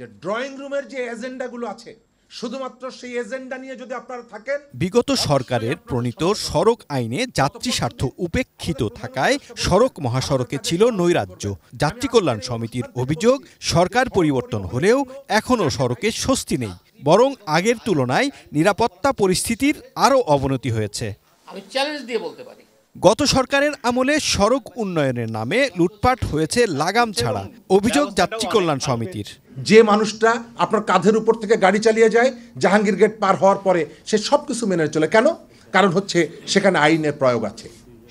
যে ড্রয়িং রুমের যে এজেন্ডাগুলো আছে শুধুমাত্র সেই এজেন্ডা নিয়ে যদি আপনারা থাকেন। বিগত সরকারের প্রণীত সড়ক আইনে যাত্রী স্বার্থ উপেক্ষিত থাকায় সড়ক মহাসড়কে ছিল নৈরাজ্য। যাত্রী কল্যাণ সমিতির অভিযোগ, সরকার পরিবর্তন হলেও এখনও সড়কে স্বস্তি নেই, বরং আগের তুলনায় নিরাপত্তা পরিস্থিতির আরও অবনতি হয়েছে। আমি চ্যালেঞ্জ দিয়ে বলতে পারি, গত সরকারের আমলে সড়ক উন্নয়নের নামে লুটপাট হয়েছে লাগাম ছাড়া, অভিযোগ যাত্রী কল্যাণ সমিতির। যে মানুষটা আপনার কাঁধের উপর থেকে গাড়ি চালিয়ে যায় জাহাঙ্গীর গেট পার হওয়ার পরে, সে সবকিছু মেনে চলে। কেন? কারণ হচ্ছে সেখানে আইনের প্রয়োগ আছে।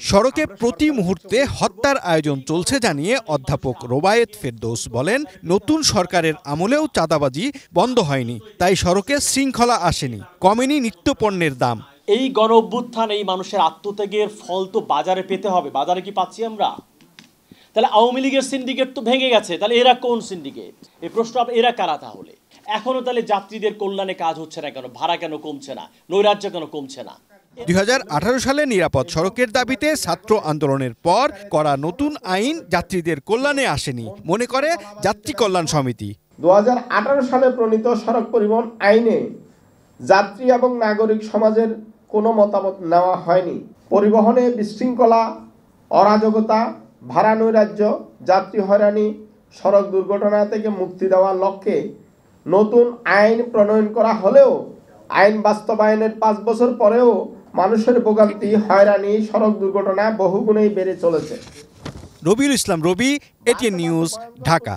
সড়কে প্রতি মুহূর্তে হত্যার আয়োজন চলছে জানিয়ে অধ্যাপক রোবায়েত ফেরদৌস বলেন, নতুন সরকারের আমলেও চাঁদাবাজি বন্ধ হয়নি, তাই সড়কে শৃঙ্খলা আসেনি, কমেনি নিত্যপণ্যের দাম। এই গণ অভ্যুত্থান, এই মানুষের আত্মত্যাগের ফল তো বাজারে পেতে হবে। বাজারে কি পাচ্ছি আমরা? তাহলে আওয়ামী লীগের সিন্ডিকেট তো ভেঙে গেছে, তাহলে এরা কোন সিন্ডিকেট? এই প্রশ্ন, এরা কারা তাহলে? এখনো তাহলে যাত্রীদের কল্যাণে কাজ হচ্ছে না কেন? ভাড়া কেন কমছে না? নৈরাজ্য কেন কমছে না? 2018 সালে নিরাপদ সড়কের দাবিতে ছাত্র আন্দোলনের পর করা নতুন আইন যাত্রীদের কল্যাণে আসেনি, মনে করে যাত্রী কল্যাণ সমিতি। 2018 সালে প্রণীত সড়ক পরিবহন আইনে যাত্রী এবং নাগরিক সমাজের কোনো মতামত নেওয়া হয়নি। পরিবহনে বিশৃঙ্খলা, অরাজকতা, ভাড়া নৈরাজ্য, যাত্রী হয়রানি, সড়ক দুর্ঘটনা থেকে মুক্তি দেওয়ার লক্ষ্যে নতুন আইন প্রণয়ন করা হলেও আইন বাস্তবায়নের 5 বছর পরেও মানুষের ভোগান্তি, হয়রানি, সড়ক দুর্ঘটনা বহুগুণেই বেড়ে চলেছে। রবিউল ইসলাম রবি, এটিএন নিউজ, ঢাকা।